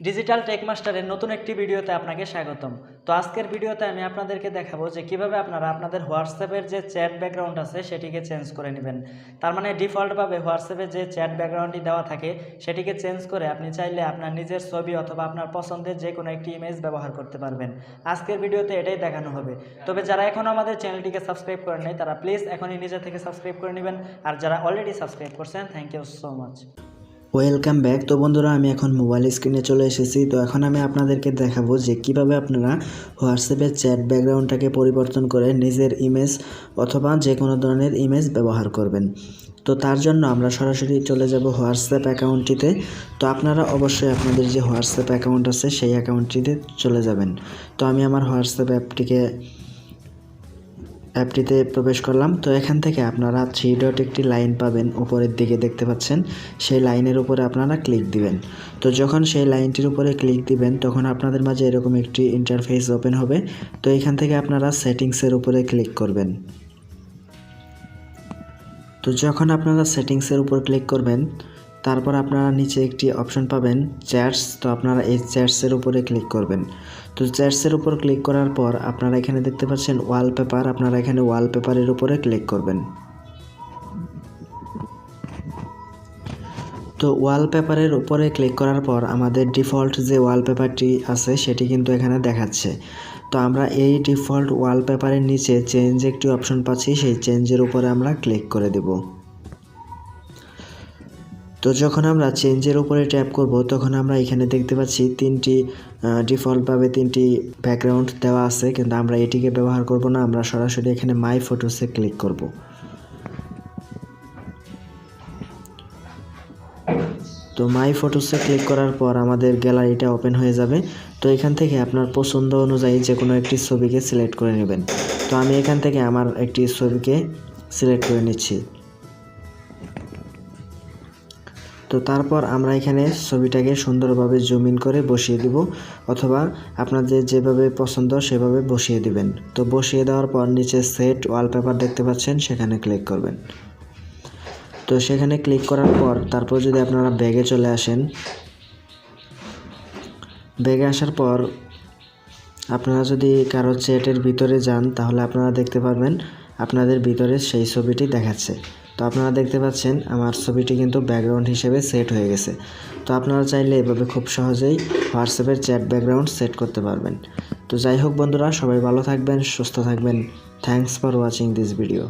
Digital take মাস্টারের নতুন একটি ভিডিওতে আপনাকে স্বাগতম। তো আজকের ভিডিওতে আমি আপনাদেরকে দেখাবো যে কিভাবে আপনারা আপনাদের হোয়াটসঅ্যাপের যে চ্যাট ব্যাকগ্রাউন্ড আছে সেটিকে চেঞ্জ করে নেবেন। তার মানে ডিফল্টভাবে হোয়াটসঅ্যাপে যে চ্যাট ব্যাকগ্রাউন্ডটি দেওয়া থাকে সেটিকে চেঞ্জ করে আপনি চাইলে আপনার নিজের ছবি অথবা আপনার পছন্দের যে কোনো একটি ইমেজ ব্যবহার করতে পারবেন। আজকের ভিডিওতে এটাই দেখানো হবে। তবে যারা এখনও আমাদের চ্যানেলটিকে সাবস্ক্রাইব করেন নাই তারা প্লিজ এখনই নিজে থেকে সাবস্ক্রাইব করে নেবেন, আর যারা অলরেডি সাবস্ক্রাইব করছেন thank you so much. Welcome back. তো বন্ধুরা, আমি এখন মোবাইল স্ক্রিনে চলে এসেছি। তো এখন আমি আপনাদেরকে দেখাবো যে কিভাবে আপনারা হোয়াটসঅ্যাপের চ্যাট ব্যাকগ্রাউন্ডটাকে পরিবর্তন করে নিজের ইমেজ অথবা যে কোনো ধরনের ইমেজ ব্যবহার করবেন। তো তার জন্য আমরা সরাসরি চলে যাব হোয়াটসঅ্যাপ অ্যাকাউন্টটিতে। তো আপনারা অবশ্যই আপনাদের যে হোয়াটসঅ্যাপ অ্যাকাউন্ট আছে সেই অ্যাকাউন্টটিতে চলে যাবেন। তো আমি আমার হোয়াটসঅ্যাপ অ্যাপটিতে প্রবেশ করলাম। তো এখান থেকে আপনারা 3 ডট একটি লাইন পাবেন, উপরের দিকে দেখতে পাচ্ছেন। সেই লাইনের উপরে আপনারা ক্লিক দিবেন। তো যখন সেই লাইনটির উপরে ক্লিক দিবেন তখন আপনাদের মাঝে এরকম একটি ইন্টারফেস ওপেন হবে। তো এখান থেকে আপনারা সেটিংসের উপরে ক্লিক করবেন। তো যখন আপনারা সেটিংসের উপর ক্লিক করবেন তারপর আপনারা নিচে একটি অপশন পাবেন চ্যাটস। তো আপনারা এই চ্যাটসের উপরে ক্লিক করবেন। তো চ্যাটসের উপর ক্লিক করার পর আপনারা এখানে দেখতে পাচ্ছেন ওয়ালপেপার। আপনারা এখানে ওয়ালপেপারের উপরে ক্লিক করবেন। তো ওয়ালপেপারের উপরে ক্লিক করার পর আমাদের ডিফল্ট যে ওয়ালপেপারটি আছে সেটি কিন্তু এখানে দেখাচ্ছে। তো আমরা এই ডিফল্ট ওয়ালপেপারের নিচে চেঞ্জ একটি অপশন পাচ্ছি, সেই চেঞ্জের উপরে আমরা ক্লিক করে দেব। তো যখন আমরা চেঞ্জের উপরে ট্যাপ করব তখন আমরা এখানে দেখতে পাচ্ছি ডিফল্টভাবে তিনটি ব্যাকগ্রাউন্ড দেওয়া আছে, কিন্তু আমরা এটিকে ব্যবহার করব না। আমরা সরাসরি এখানে মাই ফটোসে ক্লিক করব। তো মাই ফটোসে ক্লিক করার পর আমাদের গ্যালারিটা ওপেন হয়ে যাবে। তো এখান থেকে আপনার পছন্দ অনুযায়ী যে কোনো একটি ছবিকে সিলেক্ট করে নেবেন। তো আমি এখান থেকে আমার একটি ছবিকে সিলেক্ট করে নিচ্ছি। তো তারপর আমরা এখানে ছবিটাকে সুন্দরভাবে জুম ইন করে বসিয়ে দিব, অথবা আপনাদের যেভাবে পছন্দ সেভাবে বসিয়ে দিবেন। তো বসিয়ে দেওয়ার পর নিচে সেট ওয়ালপেপার দেখতে পাচ্ছেন, সেখানে ক্লিক করবেন। তো সেখানে ক্লিক করার পর তারপর যদি আপনারা ব্যাগে চলে আসেন, ব্যাগে আসার পর আপনারা যদি কারো চ্যাটের ভিতরে যান তাহলে আপনারা দেখতে পারবেন আপনাদের ভিতরে সেই ছবিটি দেখাচ্ছে। তো আপনারা দেখতে পাচ্ছেন আমার ছবিটি কিন্তু ব্যাকগ্রাউন্ড হিসেবে সেট হয়ে গেছে। তো আপনারা চাইলে এভাবে খুব সহজেই হোয়াটসঅ্যাপের চ্যাট ব্যাকগ্রাউন্ড সেট করতে পারবেন। তো যাই হোক বন্ধুরা, সবাই ভালো থাকবেন, সুস্থ থাকবেন। Thanks for watching this video.